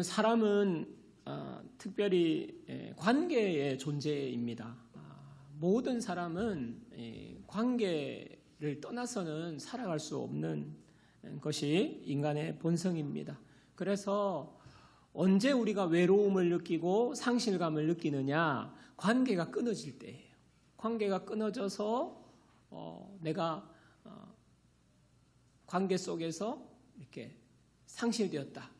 여러분, 사람은 특별히 관계의 존재입니다. 모든 사람은 관계를 떠나서는 살아갈 수 없는 것이 인간의 본성입니다. 그래서 언제 우리가 외로움을 느끼고 상실감을 느끼느냐? 관계가 끊어질 때예요. 관계가 끊어져서 내가 관계 속에서 이렇게 상실되었다,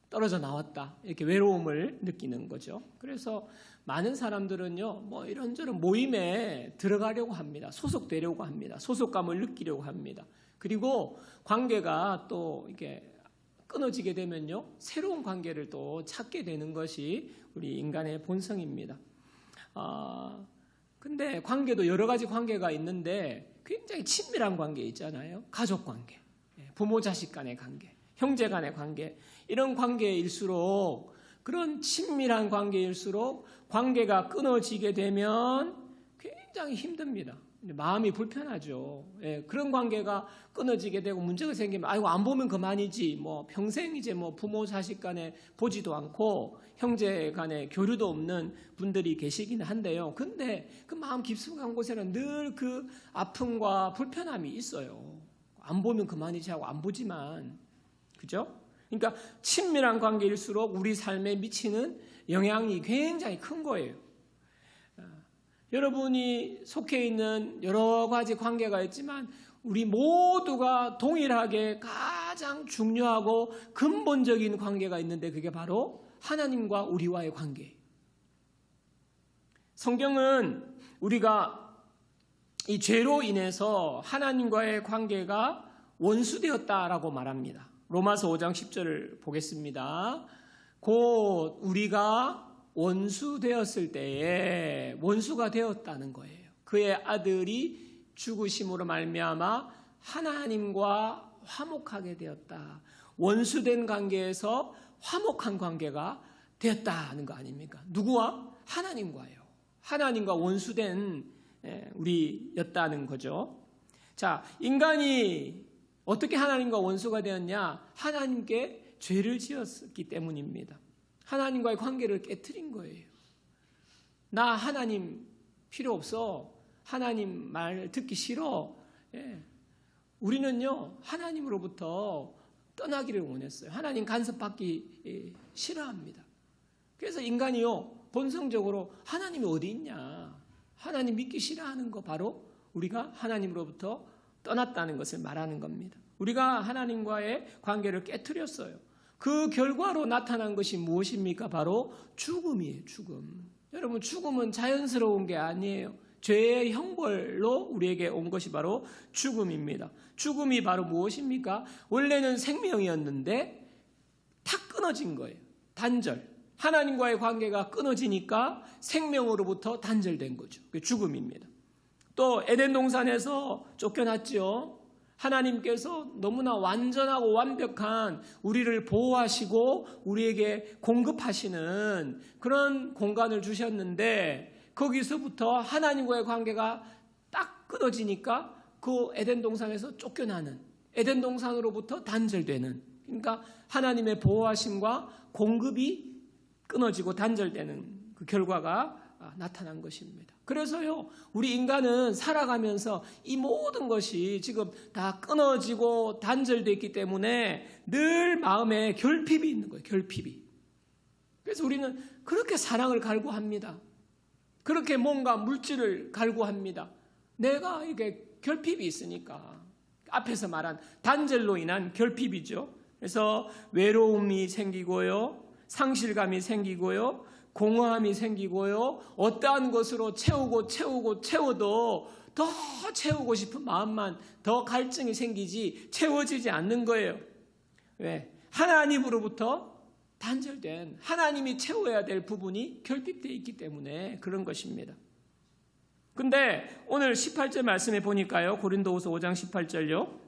떨어져 나왔다, 이렇게 외로움을 느끼는 거죠. 그래서 많은 사람들은요, 뭐 이런저런 모임에 들어가려고 합니다. 소속되려고 합니다. 소속감을 느끼려고 합니다. 그리고 관계가 또 이게 끊어지게 되면요, 새로운 관계를 또 찾게 되는 것이 우리 인간의 본성입니다. 근데 관계도 여러 가지 관계가 있는데 굉장히 친밀한 관계 있잖아요. 가족 관계, 부모 자식 간의 관계, 형제 간의 관계, 이런 관계일수록, 그런 친밀한 관계일수록 관계가 끊어지게 되면 굉장히 힘듭니다. 마음이 불편하죠. 그런 관계가 끊어지게 되고 문제가 생기면 아이고 안 보면 그만이지, 뭐 평생 이제 뭐 부모 자식 간에 보지도 않고 형제 간에 교류도 없는 분들이 계시긴 한데요. 근데 그 마음 깊숙한 곳에는 늘 그 아픔과 불편함이 있어요. 안 보면 그만이지 하고 안 보지만, 그죠? 그러니까 친밀한 관계일수록 우리 삶에 미치는 영향이 굉장히 큰 거예요. 여러분이 속해 있는 여러 가지 관계가 있지만 우리 모두가 동일하게 가장 중요하고 근본적인 관계가 있는데 그게 바로 하나님과 우리와의 관계예요. 성경은 우리가 이 죄로 인해서 하나님과의 관계가 원수되었다라고 말합니다. 로마서 5장 10절을 보겠습니다. 곧 우리가 원수되었을 때에 원수가 되었다는 거예요. 그의 아들이 죽으심으로 말미암아 하나님과 화목하게 되었다. 원수된 관계에서 화목한 관계가 되었다는 거 아닙니까? 누구와? 하나님과요. 하나님과 원수된 우리였다는 거죠. 자, 인간이 어떻게 하나님과 원수가 되었냐? 하나님께 죄를 지었기 때문입니다. 하나님과의 관계를 깨트린 거예요. 나 하나님 필요 없어. 하나님 말 듣기 싫어. 우리는요, 하나님으로부터 떠나기를 원했어요. 하나님 간섭받기 싫어합니다. 그래서 인간이요, 본성적으로 하나님이 어디 있냐? 하나님 믿기 싫어하는 거 바로 우리가 하나님으로부터 떠났다는 것을 말하는 겁니다. 우리가 하나님과의 관계를 깨트렸어요. 그 결과로 나타난 것이 무엇입니까? 바로 죽음이에요. 죽음. 여러분, 죽음은 자연스러운 게 아니에요. 죄의 형벌로 우리에게 온 것이 바로 죽음입니다. 죽음이 바로 무엇입니까? 원래는 생명이었는데 탁 끊어진 거예요. 단절. 하나님과의 관계가 끊어지니까 생명으로부터 단절된 거죠. 그게 죽음입니다. 또 에덴 동산에서 쫓겨났죠. 하나님께서 너무나 완전하고 완벽한 우리를 보호하시고 우리에게 공급하시는 그런 공간을 주셨는데 거기서부터 하나님과의 관계가 딱 끊어지니까 그 에덴 동산에서 쫓겨나는, 에덴 동산으로부터 단절되는, 그러니까 하나님의 보호하심과 공급이 끊어지고 단절되는 그 결과가 나타난 것입니다. 그래서요, 우리 인간은 살아가면서 이 모든 것이 지금 다 끊어지고 단절되어 있기 때문에 늘 마음에 결핍이 있는 거예요. 결핍이. 그래서 우리는 그렇게 사랑을 갈구합니다. 그렇게 뭔가 물질을 갈구합니다. 내가 이게 결핍이 있으니까. 앞에서 말한 단절로 인한 결핍이죠. 그래서 외로움이 생기고요, 상실감이 생기고요, 공허함이 생기고요, 어떠한 것으로 채워도 더 채우고 싶은 마음만, 더 갈증이 생기지 채워지지 않는 거예요. 왜? 하나님으로부터 단절된, 하나님이 채워야 될 부분이 결핍되어 있기 때문에 그런 것입니다. 근데 오늘 18절 말씀에 보니까요, 고린도후서 5장 18절요.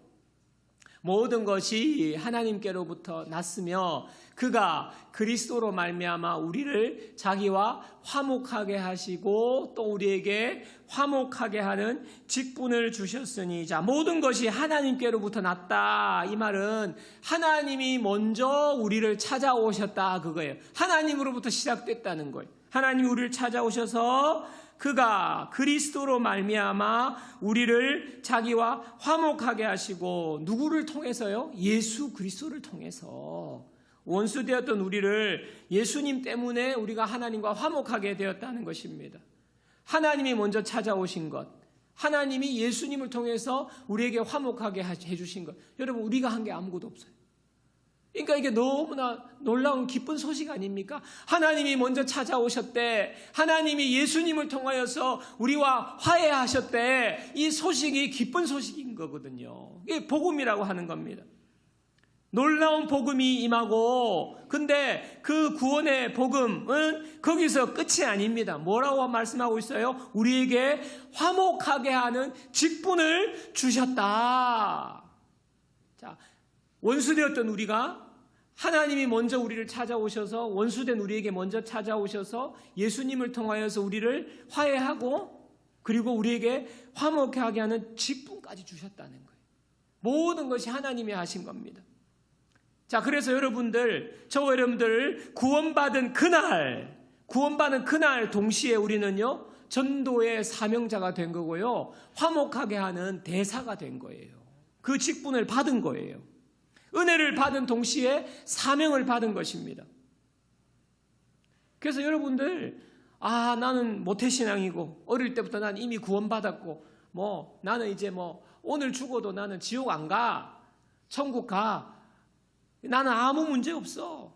모든 것이 하나님께로부터 났으며 그가 그리스도로 말미암아 우리를 자기와 화목하게 하시고 또 우리에게 화목하게 하는 직분을 주셨으니, 자, 모든 것이 하나님께로부터 났다. 이 말은 하나님이 먼저 우리를 찾아오셨다 그거예요. 하나님으로부터 시작됐다는 거예요. 하나님이 우리를 찾아오셔서 그가 그리스도로 말미암아 우리를 자기와 화목하게 하시고, 누구를 통해서요? 예수 그리스도를 통해서. 원수되었던 우리를 예수님 때문에 우리가 하나님과 화목하게 되었다는 것입니다. 하나님이 먼저 찾아오신 것, 하나님이 예수님을 통해서 우리에게 화목하게 해주신 것, 여러분 우리가 한 게 아무것도 없어요. 그러니까 이게 너무나 놀라운 기쁜 소식 아닙니까? 하나님이 먼저 찾아오셨대, 하나님이 예수님을 통하여서 우리와 화해하셨대. 이 소식이 기쁜 소식인 거거든요. 이게 복음이라고 하는 겁니다. 놀라운 복음이 임하고, 근데 그 구원의 복음은 거기서 끝이 아닙니다. 뭐라고 말씀하고 있어요? 우리에게 화목하게 하는 직분을 주셨다. 자, 원수되었던 우리가 하나님이 먼저 우리를 찾아오셔서, 원수된 우리에게 먼저 찾아오셔서 예수님을 통하여서 우리를 화해하고, 그리고 우리에게 화목하게 하는 직분까지 주셨다는 거예요. 모든 것이 하나님이 하신 겁니다. 자, 그래서 저와 여러분들 구원받은 그날 동시에 우리는요, 전도의 사명자가 된 거고요, 화목하게 하는 대사가 된 거예요. 그 직분을 받은 거예요. 은혜를 받은 동시에 사명을 받은 것입니다. 그래서 여러분들, 나는 모태신앙이고 어릴 때부터 난 이미 구원받았고 나는 이제 오늘 죽어도 나는 지옥 안 가, 천국 가, 나는 아무 문제 없어.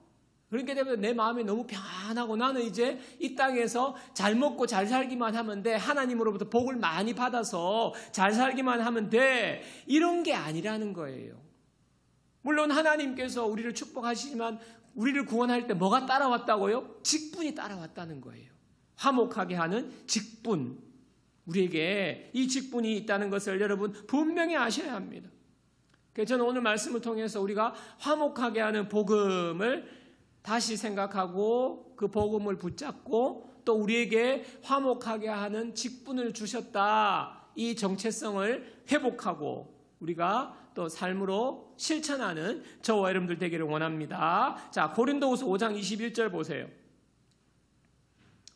그렇게 되면 내 마음이 너무 편하고 나는 이제 이 땅에서 잘 먹고 잘 살기만 하면 돼, 하나님으로부터 복을 많이 받아서 잘 살기만 하면 돼, 이런 게 아니라는 거예요. 물론 하나님께서 우리를 축복하시지만 우리를 구원할 때 뭐가 따라왔다고요? 직분이 따라왔다는 거예요. 화목하게 하는 직분, 우리에게 이 직분이 있다는 것을 여러분 분명히 아셔야 합니다. 그래서 저는 오늘 말씀을 통해서 우리가 화목하게 하는 복음을 다시 생각하고 그 복음을 붙잡고 또 우리에게 화목하게 하는 직분을 주셨다, 이 정체성을 회복하고 우리가 또 삶으로 실천하는 저와 여러분들 되기를 원합니다. 자, 고린도후서 5장 21절 보세요.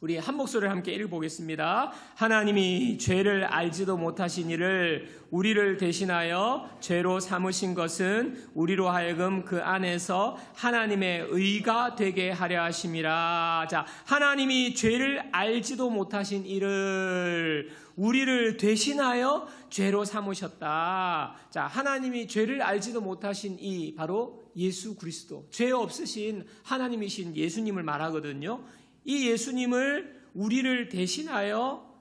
우리 한 목소리를 함께 읽어보겠습니다. 하나님이 죄를 알지도 못하신 이를 우리를 대신하여 죄로 삼으신 것은 우리로 하여금 그 안에서 하나님의 의가 되게 하려 하심이라. 자, 하나님이 죄를 알지도 못하신 이를 우리를 대신하여 죄로 삼으셨다. 자, 하나님이 죄를 알지도 못하신 이 바로 예수 그리스도, 죄 없으신 하나님이신 예수님을 말하거든요. 이 예수님을 우리를 대신하여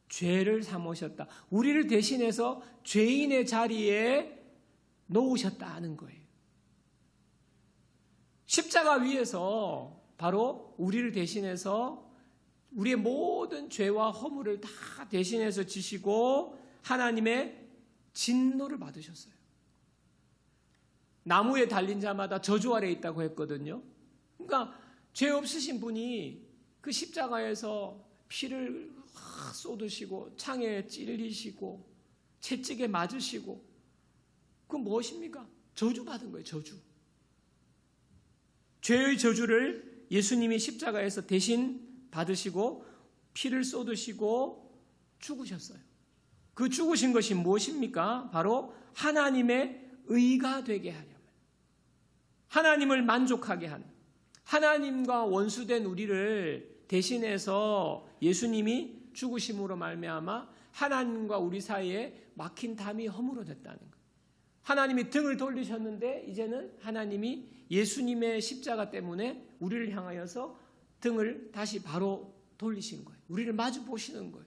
죄를 삼으셨다. 우리를 대신해서 죄인의 자리에 놓으셨다는 거예요. 십자가 위에서 바로 우리를 대신해서 우리의 모든 죄와 허물을 다 대신해서 지시고 하나님의 진노를 받으셨어요. 나무에 달린 자마다 저주 아래 있다고 했거든요. 그러니까 죄 없으신 분이 그 십자가에서 피를 쏟으시고 창에 찔리시고 채찍에 맞으시고, 그건 무엇입니까? 저주받은 거예요. 저주. 죄의 저주를 예수님이 십자가에서 대신 받으시고 피를 쏟으시고 죽으셨어요. 그 죽으신 것이 무엇입니까? 바로 하나님의 의가 되게 하려면, 하나님을 만족하게 하는, 하나님과 원수된 우리를 대신해서 예수님이 죽으심으로 말미암아 하나님과 우리 사이에 막힌 담이 허물어졌다는 거예요. 하나님이 등을 돌리셨는데 이제는 하나님이 예수님의 십자가 때문에 우리를 향하여서 등을 다시 바로 돌리신 거예요. 우리를 마주 보시는 거예요.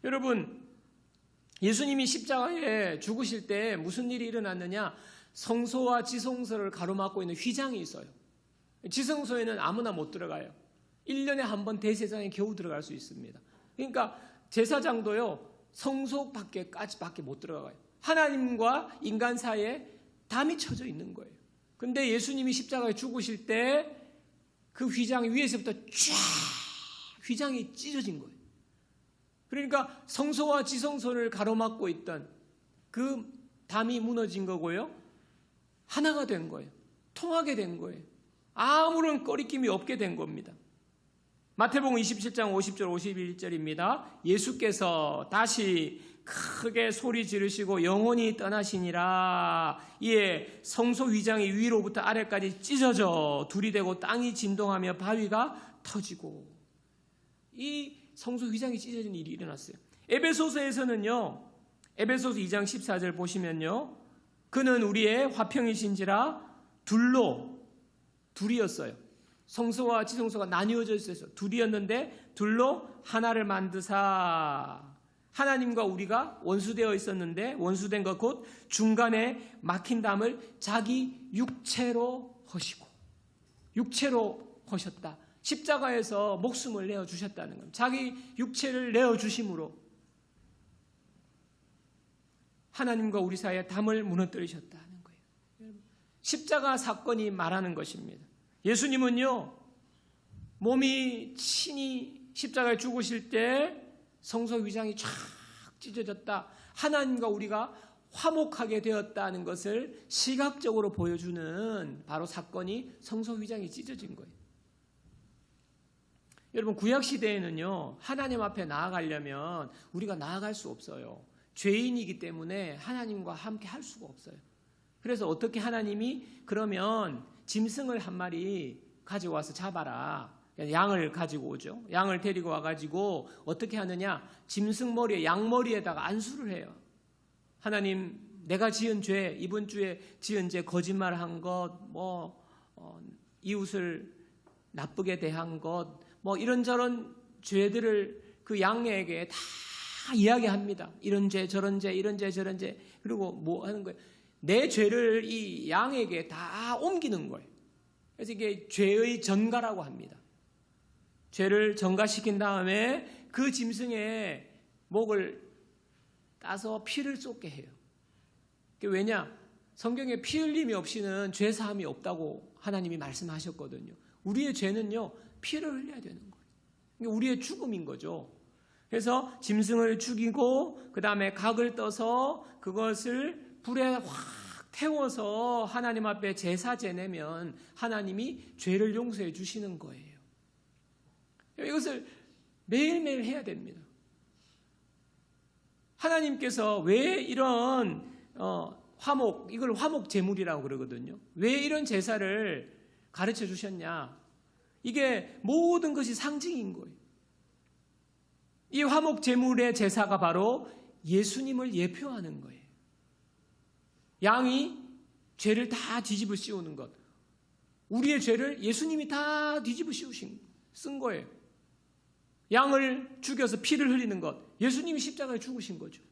여러분, 예수님이 십자가에 죽으실 때 무슨 일이 일어났느냐? 성소와 지성소를 가로막고 있는 휘장이 있어요. 지성소에는 아무나 못 들어가요. 1년에 한 번 대제사장에 겨우 들어갈 수 있습니다. 그러니까 제사장도요, 성소 밖에 못 들어가요. 하나님과 인간 사이에 담이 쳐져 있는 거예요. 근데 예수님이 십자가에 죽으실 때 그 휘장 위에서부터 쫙 휘장이 찢어진 거예요. 그러니까 성소와 지성소를 가로막고 있던 그 담이 무너진 거고요. 하나가 된 거예요. 통하게 된 거예요. 아무런 꺼리낌이 없게 된 겁니다. 마태복음 27장 50절 51절입니다. 예수께서 다시 크게 소리 지르시고 영원히 떠나시니라. 이에 성소 휘장이 위로부터 아래까지 찢어져 둘이 되고 땅이 진동하며 바위가 터지고, 이 성소 휘장이 찢어진 일이 일어났어요. 에베소서에서는요, 에베소서 2장 14절 보시면요, 그는 우리의 화평이신지라 둘이었어요. 성소와 지성소가 나뉘어져 있어서 둘이었는데 둘로 하나를 만드사, 하나님과 우리가 원수되어 있었는데 원수된 것 곧 중간에 막힌 담을 자기 육체로 허시고, 육체로 허셨다. 십자가에서 목숨을 내어주셨다는 겁니다. 자기 육체를 내어주심으로 하나님과 우리 사이에 담을 무너뜨리셨다는 거예요. 십자가 사건이 말하는 것입니다. 예수님은요, 몸이 친히 십자가에 죽으실 때 성소 휘장이 쫙 찢어졌다, 하나님과 우리가 화목하게 되었다는 것을 시각적으로 보여주는 바로 사건이 성소 휘장이 찢어진 거예요. 여러분, 구약시대에는요, 하나님 앞에 나아가려면 우리가 나아갈 수 없어요. 죄인이기 때문에 하나님과 함께 할 수가 없어요. 그래서 어떻게 하나님이 그러면 짐승을 한 마리 가져와서 잡아라, 양을 가지고 오죠. 양을 데리고 와가지고 어떻게 하느냐, 짐승 머리에, 양 머리에다가 안수를 해요. 하나님, 내가 지은 죄, 이번 주에 지은 죄, 거짓말한 것, 이웃을 나쁘게 대한 것, 이런저런 죄들을 그 양에게 다 이야기합니다. 이런 죄, 저런 죄, 이런 죄, 저런 죄. 그리고 뭐 하는 거예요? 내 죄를 이 양에게 다 옮기는 거예요. 그래서 이게 죄의 전가라고 합니다. 죄를 전가시킨 다음에 그 짐승의 목을 따서 피를 쏟게 해요. 왜냐? 성경에 피 흘림이 없이는 죄 사함이 없다고 하나님이 말씀하셨거든요. 우리의 죄는요, 피를 흘려야 되는 거예요. 그러니까 우리의 죽음인 거죠. 그래서 짐승을 죽이고 그 다음에 각을 떠서 그것을 불에 확 태워서 하나님 앞에 제사 지내면 하나님이 죄를 용서해 주시는 거예요. 이것을 매일매일 해야 됩니다. 하나님께서 왜 이런 이걸 화목 제물이라고 그러거든요. 왜 이런 제사를 가르쳐 주셨냐? 이게 모든 것이 상징인 거예요. 이 화목 제물의 제사가 바로 예수님을 예표하는 거예요. 양이 죄를 다 뒤집어 씌우는 것, 우리의 죄를 예수님이 다 뒤집어 쓴 거예요. 양을 죽여서 피를 흘리는 것, 예수님이 십자가에 죽으신 거죠.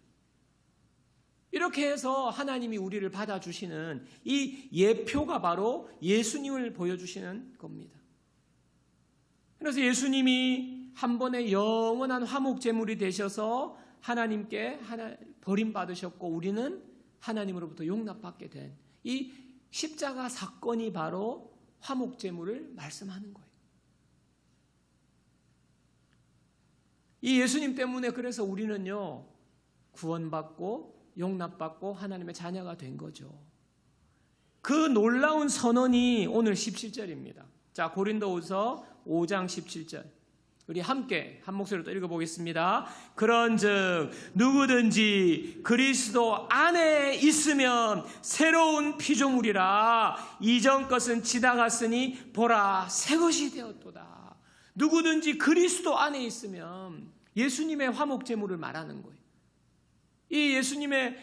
이렇게 해서 하나님이 우리를 받아주시는 이 예표가 바로 예수님을 보여주시는 겁니다. 그래서 예수님이 한 번의 영원한 화목 제물이 되셔서 하나님께 버림받으셨고 우리는 하나님으로부터 용납받게 된 이 십자가 사건이 바로 화목 제물을 말씀하는 거예요. 이 예수님 때문에 그래서 우리는요, 구원받고 용납받고 하나님의 자녀가 된 거죠. 그 놀라운 선언이 오늘 17절입니다. 자, 고린도후서 5장 17절. 우리 함께 한 목소리로 또 읽어보겠습니다. 그런즉 누구든지 그리스도 안에 있으면 새로운 피조물이라, 이전 것은 지나갔으니 보라 새 것이 되었도다. 누구든지 그리스도 안에 있으면 예수님의 화목 제물을 말하는 거예요. 이 예수님의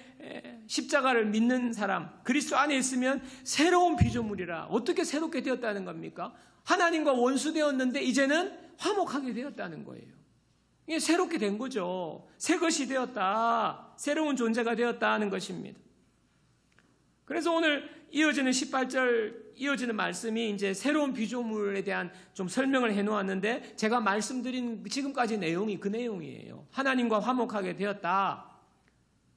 십자가를 믿는 사람, 그리스도 안에 있으면 새로운 피조물이라. 어떻게 새롭게 되었다는 겁니까? 하나님과 원수되었는데 이제는 화목하게 되었다는 거예요. 이게 새롭게 된 거죠. 새 것이 되었다. 새로운 존재가 되었다는 것입니다. 그래서 오늘 이어지는 18절 이어지는 말씀이 이제 새로운 피조물에 대한 좀 설명을 해놓았는데, 제가 말씀드린 지금까지 내용이 그 내용이에요. 하나님과 화목하게 되었다.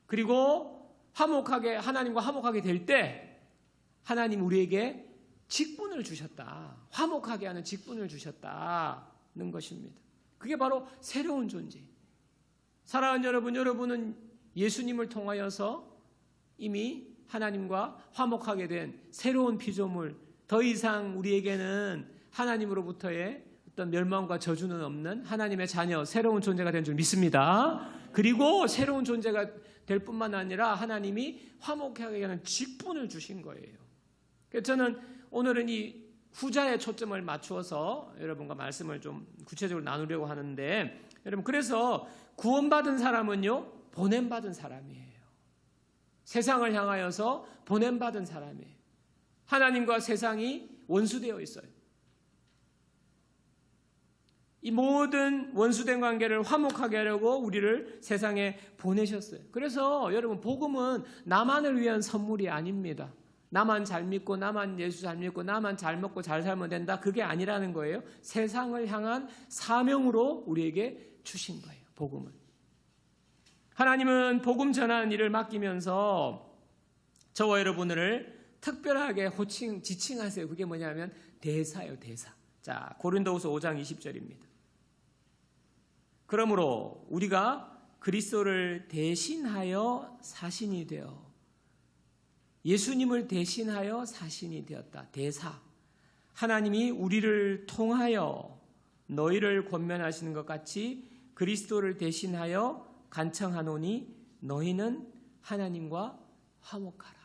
그리고 하나님과 화목하게 될 때 하나님 우리에게 직분을 주셨다. 화목하게 하는 직분을 주셨다는 것입니다. 그게 바로 새로운 존재. 사랑하는 여러분, 여러분은 예수님을 통하여서 이미 하나님과 화목하게 된 새로운 피조물, 더 이상 우리에게는 하나님으로부터의 어떤 멸망과 저주는 없는 하나님의 자녀, 새로운 존재가 된 줄 믿습니다. 그리고 새로운 존재가 될 뿐만 아니라 하나님이 화목하게 하는 직분을 주신 거예요. 그래서 저는 오늘은 이 후자에 초점을 맞추어서 여러분과 말씀을 좀 구체적으로 나누려고 하는데, 여러분, 그래서 구원받은 사람은요, 보냄받은 사람이에요. 세상을 향하여서 보냄받은 사람이에요. 하나님과 세상이 원수되어 있어요. 이 모든 원수된 관계를 화목하게 하려고 우리를 세상에 보내셨어요. 그래서 여러분, 복음은 나만을 위한 선물이 아닙니다. 나만 잘 믿고 나만 예수 잘 믿고 나만 잘 먹고 잘 살면 된다, 그게 아니라는 거예요. 세상을 향한 사명으로 우리에게 주신 거예요. 복음은. 하나님은 복음 전하는 일을 맡기면서 저와 여러분을 특별하게 지칭하세요. 그게 뭐냐면 대사예요. 대사. 자, 고린도후서 5장 20절입니다. 그러므로 우리가 그리스도를 대신하여 사신이 되어, 예수님을 대신하여 사신이 되었다. 대사. 하나님이 우리를 통하여 너희를 권면하시는 것 같이 그리스도를 대신하여 간청하노니 너희는 하나님과 화목하라.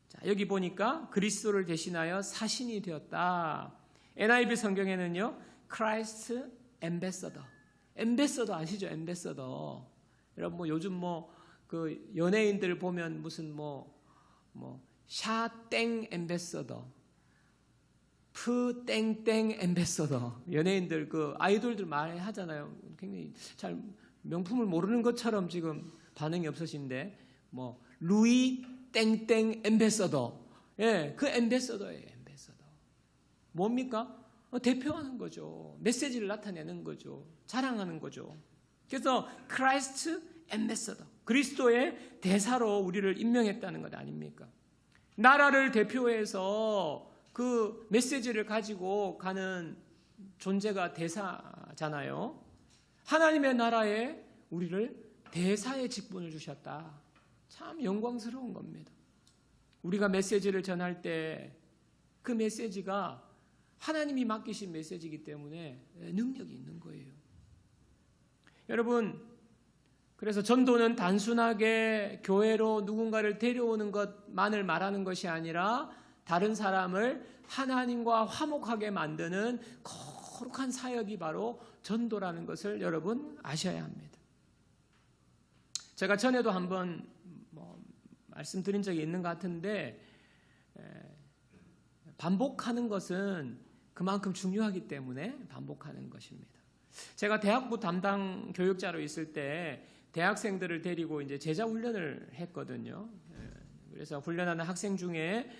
자, 여기 보니까 그리스도를 대신하여 사신이 되었다. NIV 성경에는요, Christ Ambassador. 엠베서더 아시죠? 엠베서더. 여러분, 뭐 요즘 그 연예인들 보면 무슨 샤땡 엠베서더, 푸땡땡 엠베서더. 연예인들 그 아이돌들 많이 하잖아요. 굉장히 잘 명품을 모르는 것처럼 지금 반응이 없으신데, 루이 땡땡 엠베서더. 예, 그 엠베서더예요. 엠베서더. 뭡니까? 대표하는 거죠. 메시지를 나타내는 거죠. 자랑하는 거죠. 그래서 크라이스트 엠베서더, 그리스도의 대사로 우리를 임명했다는 것 아닙니까? 나라를 대표해서 그 메시지를 가지고 가는 존재가 대사잖아요. 하나님의 나라에 우리를 대사의 직분을 주셨다. 참 영광스러운 겁니다. 우리가 메시지를 전할 때 그 메시지가 하나님이 맡기신 메시지이기 때문에 능력이 있는 거예요. 여러분, 그래서 전도는 단순하게 교회로 누군가를 데려오는 것만을 말하는 것이 아니라 다른 사람을 하나님과 화목하게 만드는 거룩한 사역이 바로 전도라는 것을 여러분 아셔야 합니다. 제가 전에도 한번 말씀드린 적이 있는 것 같은데, 반복하는 것은 그만큼 중요하기 때문에 반복하는 것입니다. 제가 대학부 담당 교육자로 있을 때 대학생들을 데리고 이제 제자 훈련을 했거든요. 그래서 훈련하는 학생 중에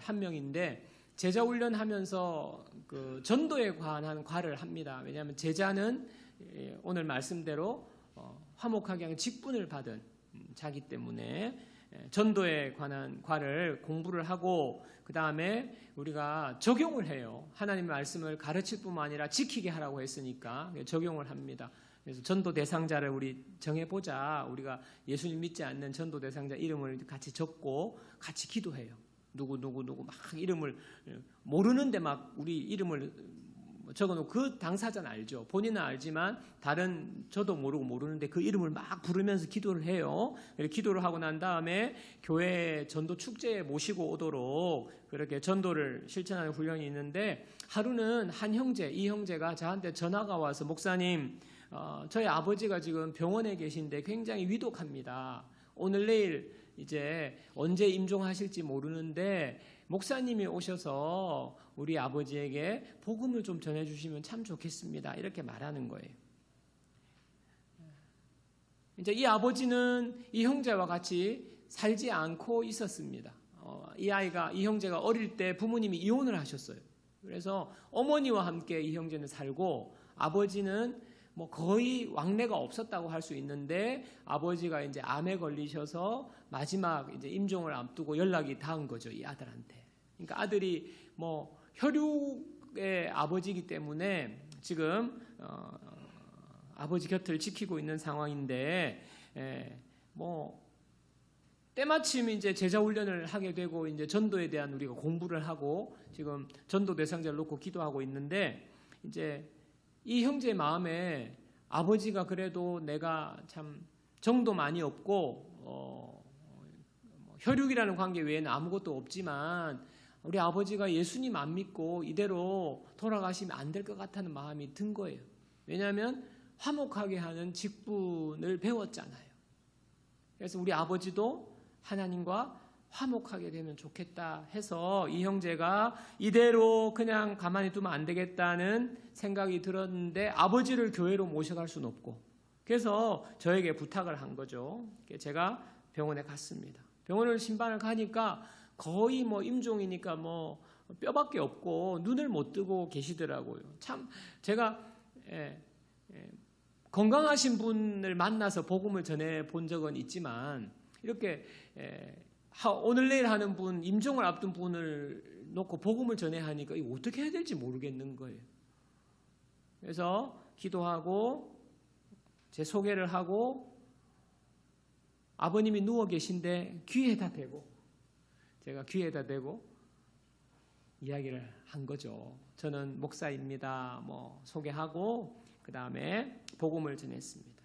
한 명인데, 제자 훈련하면서 그 전도에 관한 과를 합니다. 왜냐하면 제자는 오늘 말씀대로 화목하게 하는 직분을 받은 자기 때문에 전도에 관한 과를 공부를 하고, 그 다음에 우리가 적용을 해요. 하나님의 말씀을 가르칠 뿐만 아니라 지키게 하라고 했으니까 적용을 합니다. 그래서 전도 대상자를 우리 정해보자. 우리가 예수님 믿지 않는 전도 대상자 이름을 같이 적고 같이 기도해요. 누구 막 이름을 모르는데 막 우리 이름을 적어놓고, 그 당사자는 알죠. 본인은 알지만 다른 저도 모르는데 그 이름을 막 부르면서 기도를 해요. 기도를 하고 난 다음에 교회 전도 축제에 모시고 오도록 그렇게 전도를 실천하는 훈련이 있는데, 하루는 한 형제, 이 형제가 저한테 전화가 와서, 목사님, 저희 아버지가 지금 병원에 계신데 굉장히 위독합니다. 오늘 내일 이제 언제 임종하실지 모르는데 목사님이 오셔서 우리 아버지에게 복음을 좀 전해주시면 참 좋겠습니다. 이렇게 말하는 거예요. 이제 이 아버지는 이 형제와 같이 살지 않고 있었습니다. 이 형제가 어릴 때 부모님이 이혼을 하셨어요. 그래서 어머니와 함께 이 형제는 살고, 아버지는 뭐 거의 왕래가 없었다고 할 수 있는데 아버지가 이제 암에 걸리셔서 마지막 이제 임종을 앞두고 연락이 닿은 거죠, 이 아들한테. 그러니까 아들이 뭐 혈육의 아버지이기 때문에 지금 아버지 곁을 지키고 있는 상황인데, 뭐 때마침 이제 제자 훈련을 하게 되고 이제 전도에 대한 우리가 공부를 하고 지금 전도 대상자를 놓고 기도하고 있는데, 이제 이 형제 마음에 아버지가 그래도 내가 참 정도 많이 없고 혈육이라는 관계 외에는 아무것도 없지만 우리 아버지가 예수님 안 믿고 이대로 돌아가시면 안 될 것 같다는 마음이 든 거예요. 왜냐하면 화목하게 하는 직분을 배웠잖아요. 그래서 우리 아버지도 하나님과 화목하게 되면 좋겠다 해서 이 형제가 이대로 그냥 가만히 두면 안 되겠다는 생각이 들었는데 아버지를 교회로 모셔갈 수는 없고, 그래서 저에게 부탁을 한 거죠. 제가 병원에 갔습니다. 병원을 신방을 가니까 거의 뭐 임종이니까 뭐 뼈밖에 없고 눈을 못 뜨고 계시더라고요. 참 제가 건강하신 분을 만나서 복음을 전해 본 적은 있지만 이렇게 오늘 내일 하는 분, 임종을 앞둔 분을 놓고 복음을 전해야 하니까 이거 어떻게 해야 될지 모르겠는 거예요. 그래서 기도하고 제 소개를 하고 아버님이 누워 계신데 귀에다 대고, 제가 귀에다 대고 이야기를 한 거죠. 저는 목사입니다. 뭐 소개하고 그 다음에 복음을 전했습니다.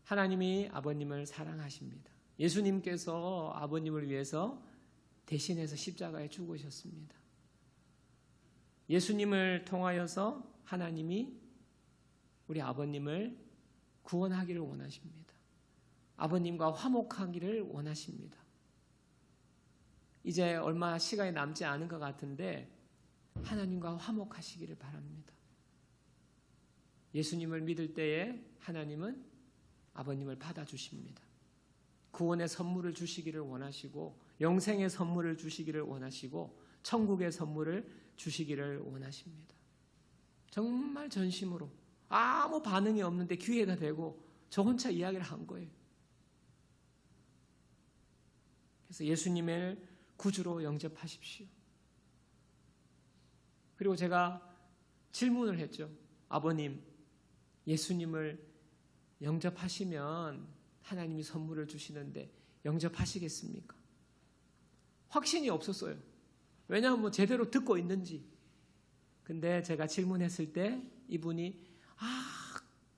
하나님이 아버님을 사랑하십니다. 예수님께서 아버님을 위해서 대신해서 십자가에 죽으셨습니다. 예수님을 통하여서 하나님이 우리 아버님을 구원하기를 원하십니다. 아버님과 화목하기를 원하십니다. 이제 얼마 시간이 남지 않은 것 같은데 하나님과 화목하시기를 바랍니다. 예수님을 믿을 때에 하나님은 아버님을 받아주십니다. 구원의 선물을 주시기를 원하시고 영생의 선물을 주시기를 원하시고 천국의 선물을 주시기를 원하십니다. 정말 전심으로 아무 반응이 없는데 귀에다 대고 저 혼자 이야기를 한 거예요. 그래서 예수님을 구주로 영접하십시오. 그리고 제가 질문을 했죠. 아버님, 예수님을 영접하시면 하나님이 선물을 주시는데 영접하시겠습니까? 확신이 없었어요. 왜냐하면 뭐 제대로 듣고 있는지. 근데 제가 질문했을 때 이분이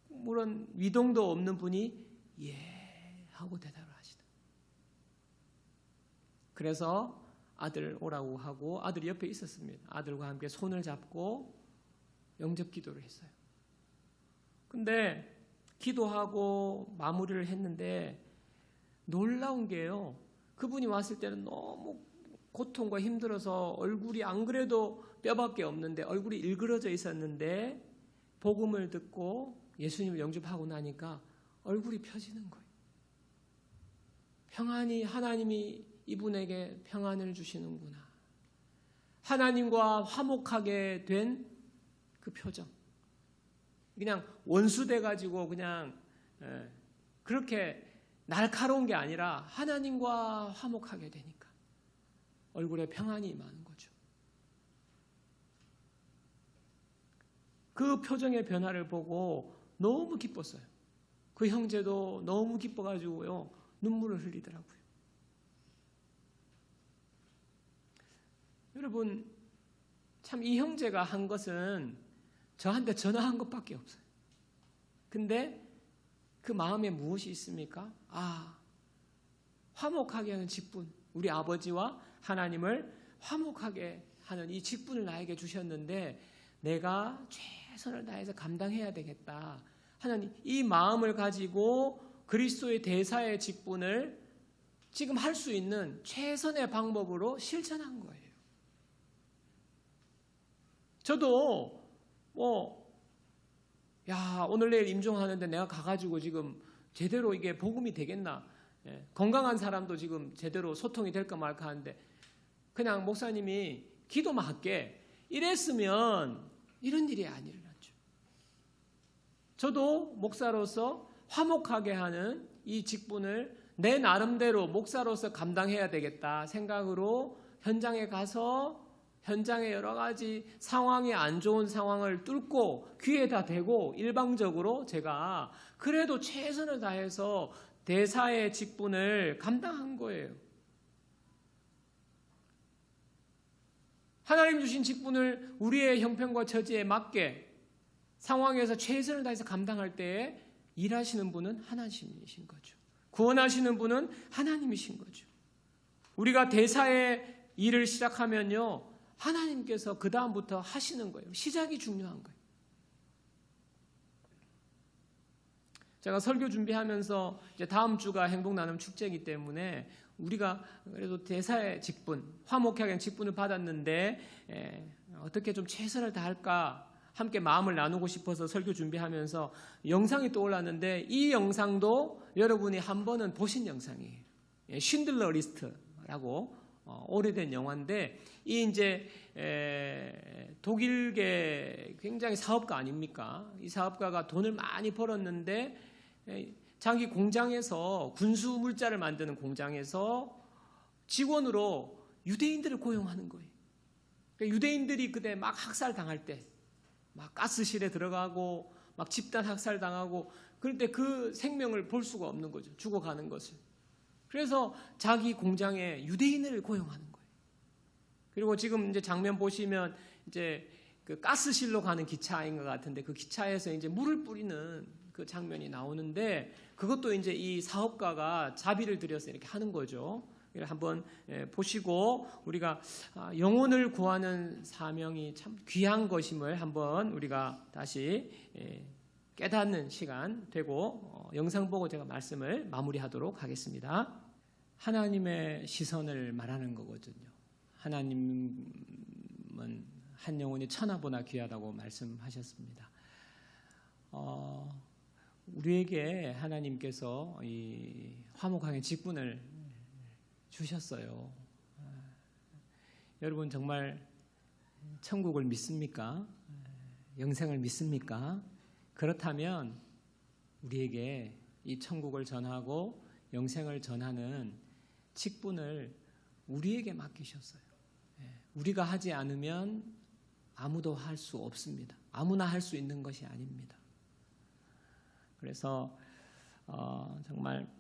물론 위동도 없는 분이 예 하고 대답을 하시다. 그래서 아들 오라고 하고 아들이 옆에 있었습니다. 아들과 함께 손을 잡고 영접 기도를 했어요. 근데 기도하고 마무리를 했는데 놀라운 게요. 그분이 왔을 때는 너무 고통과 힘들어서 얼굴이 안 그래도 뼈밖에 없는데 얼굴이 일그러져 있었는데 복음을 듣고 예수님을 영접하고 나니까 얼굴이 펴지는 거예요. 평안히 하나님이 이분에게 평안을 주시는구나. 하나님과 화목하게 된 그 표정. 그냥 원수돼 가지고 그냥 그렇게 날카로운 게 아니라 하나님과 화목하게 되니까 얼굴에 평안이 임하는 거죠. 그 표정의 변화를 보고 너무 기뻤어요. 그 형제도 너무 기뻐가지고요 눈물을 흘리더라고요. 여러분 참 이 형제가 한 것은 저한테 전화한 것밖에 없어요. 근데 그 마음에 무엇이 있습니까? 화목하게 하는 직분, 우리 아버지와 하나님을 화목하게 하는 이 직분을 나에게 주셨는데 내가 최선을 다해서 감당해야 되겠다. 하나님, 이 마음을 가지고 그리스도의 대사의 직분을 지금 할 수 있는 최선의 방법으로 실천한 거예요. 저도 오늘 내일 임종하는데 내가 가가지고 지금 제대로 이게 복음이 되겠나? 건강한 사람도 지금 제대로 소통이 될까 말까 하는데 그냥 목사님이 기도만 할게 이랬으면 이런 일이 안 일어났죠. 저도 목사로서 화목하게 하는 이 직분을 내 나름대로 목사로서 감당해야 되겠다 생각으로 현장에 가서 현장의 여러 가지 상황이 안 좋은 상황을 뚫고 귀에다 대고 일방적으로 제가 그래도 최선을 다해서 대사의 직분을 감당한 거예요. 하나님 주신 직분을 우리의 형편과 처지에 맞게 상황에서 최선을 다해서 감당할 때에 일하시는 분은 하나님이신 거죠. 구원하시는 분은 하나님이신 거죠. 우리가 대사의 일을 시작하면요, 하나님께서 그 다음부터 하시는 거예요. 시작이 중요한 거예요. 제가 설교 준비하면서 이제 다음 주가 행복나눔 축제이기 때문에 우리가 그래도 대사의 직분, 화목하게 하는 직분을 받았는데 어떻게 좀 최선을 다할까 함께 마음을 나누고 싶어서 설교 준비하면서 영상이 떠올랐는데 이 영상도 여러분이 한 번은 보신 영상이에요. 쉰들러 리스트라고 오래된 영화인데 이 이제 독일계 굉장히 사업가 아닙니까? 이 사업가가 돈을 많이 벌었는데 자기 공장에서 군수 물자를 만드는 공장에서 직원으로 유대인들을 고용하는 거예요. 그러니까 유대인들이 그때 막 학살 당할 때 막 가스실에 들어가고 막 집단 학살 당하고 그럴 때 그 생명을 볼 수가 없는 거죠. 죽어가는 것을. 그래서 자기 공장에 유대인을 고용하는 거예요. 그리고 지금 이제 장면 보시면 이제 그 가스실로 가는 기차인 것 같은데 그 기차에서 이제 물을 뿌리는 그 장면이 나오는데 그것도 이제 이 사업가가 자비를 들여서 이렇게 하는 거죠. 한번 보시고 우리가 영혼을 구하는 사명이 참 귀한 것임을 한번 우리가 다시 깨닫는 시간 되고 영상 보고 제가 말씀을 마무리하도록 하겠습니다. 하나님의 시선을 말하는 거거든요. 하나님은 한 영혼이 천하보다 귀하다고 말씀하셨습니다. 우리에게 하나님께서 이 화목하게 직분을 주셨어요. 여러분 정말 천국을 믿습니까? 영생을 믿습니까? 그렇다면 우리에게 이 천국을 전하고 영생을 전하는 직분을 우리에게 맡기셨어요. 우리가 하지 않으면 아무도 할 수 없습니다. 아무나 할 수 있는 것이 아닙니다. 그래서 정말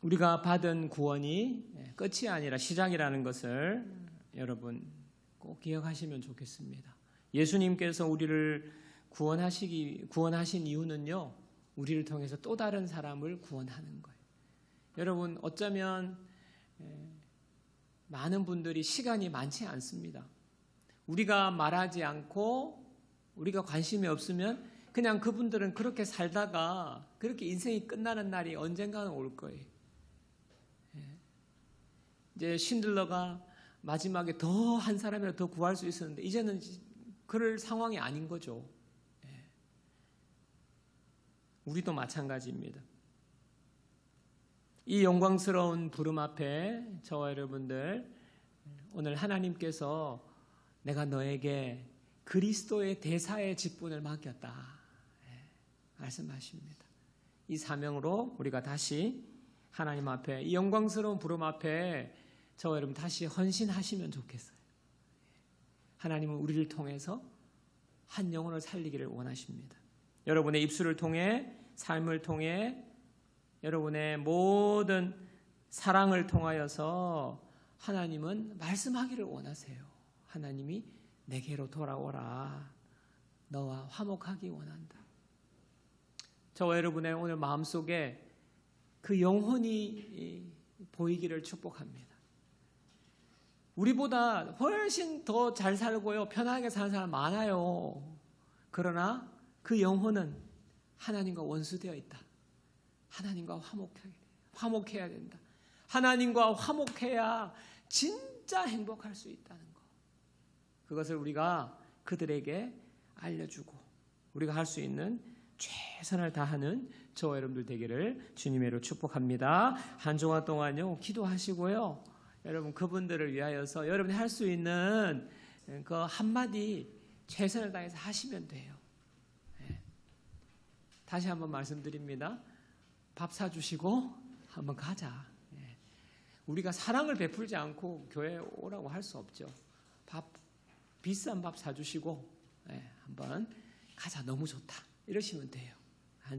우리가 받은 구원이 끝이 아니라 시작이라는 것을 여러분 꼭 기억하시면 좋겠습니다. 예수님께서 우리를 구원하신 이유는요, 우리를 통해서 또 다른 사람을 구원하는 거예요. 여러분 어쩌면 많은 분들이 시간이 많지 않습니다. 우리가 말하지 않고 우리가 관심이 없으면 그냥 그분들은 그렇게 살다가 그렇게 인생이 끝나는 날이 언젠가는 올 거예요. 이제 쉰들러가 마지막에 더 한 사람이라도 더 구할 수 있었는데 이제는 그럴 상황이 아닌 거죠. 우리도 마찬가지입니다. 이 영광스러운 부름 앞에 저와 여러분들 오늘 하나님께서 내가 너에게 그리스도의 대사의 직분을 맡겼다 말씀하십니다. 이 사명으로 우리가 다시 하나님 앞에 이 영광스러운 부름 앞에 저와 여러분 다시 헌신하시면 좋겠어요. 하나님은 우리를 통해서 한 영혼을 살리기를 원하십니다. 여러분의 입술을 통해 삶을 통해 여러분의 모든 사랑을 통하여서 하나님은 말씀하기를 원하세요. 하나님이 내게로 돌아오라. 너와 화목하기 원한다. 저와 여러분의 오늘 마음속에 그 영혼이 보이기를 축복합니다. 우리보다 훨씬 더 잘 살고요, 편하게 사는 사람 많아요. 그러나 그 영혼은 하나님과 원수되어 있다. 하나님과 화목해야 된다. 하나님과 화목해야 진짜 행복할 수 있다는 것. 그것을 우리가 그들에게 알려주고 우리가 할 수 있는 최선을 다하는 저와 여러분들 되기를 주님으로 축복합니다. 한 주간 동안요 기도하시고요. 여러분 그분들을 위하여서 여러분이 할 수 있는 그 한마디 최선을 다해서 하시면 돼요. 다시 한번 말씀드립니다. 밥 사주시고 한번 가자. 우리가 사랑을 베풀지 않고 교회에 오라고 할 수 없죠. 비싼 밥 사주시고 한번 가자. 너무 좋다. 이러시면 돼요.